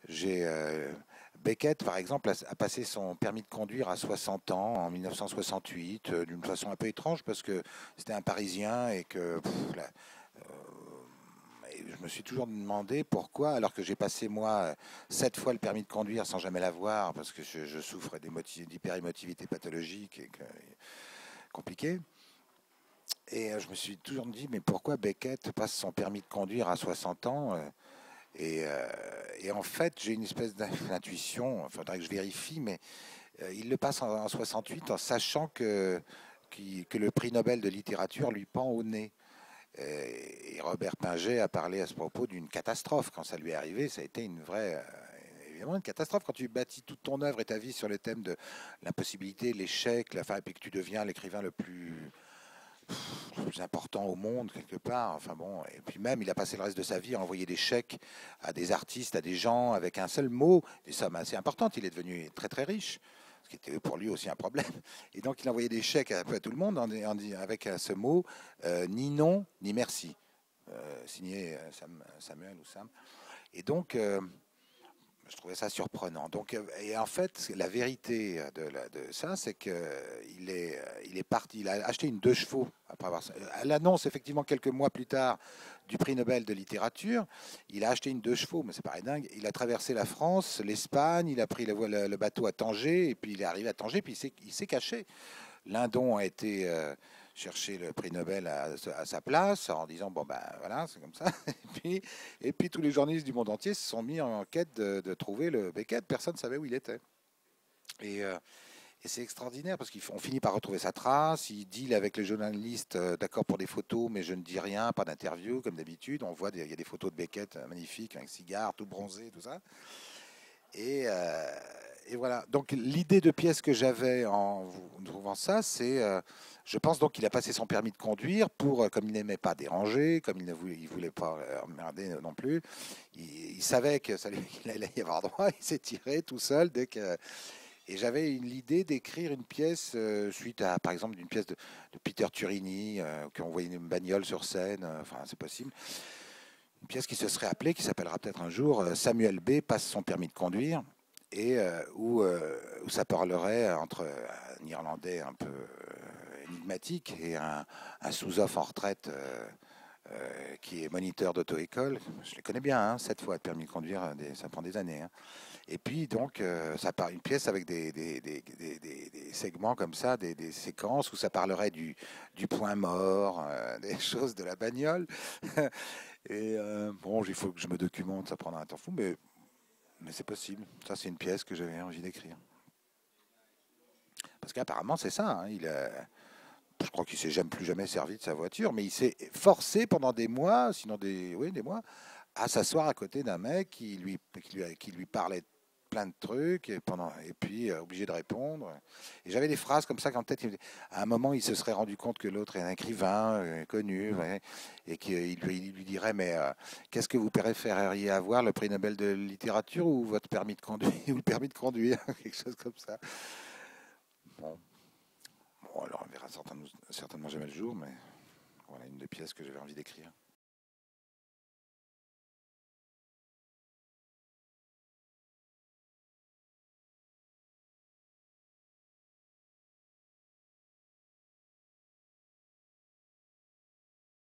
J'ai Beckett, par exemple, a passé son permis de conduire à 60 ans en 1968, d'une façon un peu étrange parce que c'était un Parisien et que et je me suis toujours demandé pourquoi, alors que j'ai passé moi 7 fois le permis de conduire sans jamais l'avoir parce que je souffre d'hyperémotivité pathologique et que compliqué. Et je me suis toujours dit, mais pourquoi Beckett passe son permis de conduire à 60 ans et, euh, et en fait, j'ai une espèce d'intuition, il faudrait que je vérifie, mais il le passe en 68 en sachant que le prix Nobel de littérature lui pend au nez. Et Robert Pinget a parlé à ce propos d'une catastrophe. Quand ça lui est arrivé, ça a été une vraie, évidemment une catastrophe. Quand tu bâtis toute ton œuvre et ta vie sur le thème de l'impossibilité, l'échec, et puis que tu deviens l'écrivain le plus important au monde quelque part. Enfin bon, et puis même, il a passé le reste de sa vie à envoyer des chèques à des artistes, à des gens avec un seul mot, des sommes assez importantes. Il est devenu très très riche, ce qui était pour lui aussi un problème. Et donc, il envoyait des chèques un peu à tout le monde avec ce mot ni non ni merci, signé Samuel ou Sam. Et donc, je trouvais ça surprenant. Donc, et en fait, la vérité de ça, c'est qu'il est parti, il a acheté une 2 chevaux après avoir. À l'annonce, effectivement, quelques mois plus tard, du prix Nobel de littérature, il a acheté une 2 chevaux, mais c'est pareil dingue. Il a traversé la France, l'Espagne, il a pris le bateau à Tanger, et puis il est arrivé à Tanger, puis il s'est caché. Lindon a été chercher le prix Nobel à sa place en disant bon ben voilà c'est comme ça et puis tous les journalistes du monde entier se sont mis en quête de trouver le Beckett. Personne ne savait où il était et c'est extraordinaire parce qu'on finit par retrouver sa trace. Il deal avec les journalistes, d'accord pour des photos, mais je ne dis rien, pas d'interview comme d'habitude. On voit il y a des photos de Beckett magnifiques avec cigare, tout bronzé, tout ça. Et, euh, et voilà. Donc l'idée de pièce que j'avais en trouvant ça, c'est, je pense donc qu'il a passé son permis de conduire pour, comme il n'aimait pas déranger, comme il voulait pas emmerder non plus. Il savait que qu'il allait y avoir droit. Il s'est tiré tout seul et j'avais l'idée d'écrire une pièce suite à, par exemple, d'une pièce de Peter Turini, qu'on voyait une bagnole sur scène. Enfin, c'est possible. Une pièce qui se serait appelée, qui s'appellera peut-être un jour Samuel B passe son permis de conduire, et où ça parlerait entre un Irlandais un peu énigmatique et un sous-off en retraite qui est moniteur d'auto-école. Je les connais bien, hein, 7 fois de permis de conduire, ça prend des années. Hein. Et puis donc, ça part une pièce avec des segments comme ça, des séquences où ça parlerait du point mort, des choses de la bagnole. Et bon, il faut que je me documente, ça prendra un temps fou, mais c'est possible. Ça, c'est une pièce que j'avais envie d'écrire. Parce qu'apparemment, c'est ça. Hein, je crois qu'il s'est jamais plus jamais servi de sa voiture, mais il s'est forcé pendant des mois, sinon oui, des mois, à s'asseoir à côté d'un mec qui lui parlait plein de trucs et puis obligé de répondre. Et j'avais des phrases comme ça qu'en tête. À un moment, il se serait rendu compte que l'autre est un écrivain connu, ouais, et qu'il lui dirait mais qu'est-ce que vous préféreriez avoir, le prix Nobel de littérature ou votre permis de conduire ou le permis de conduire, quelque chose comme ça. Bon, bon alors on verra certainement jamais le jour, mais voilà une des pièces que j'avais envie d'écrire.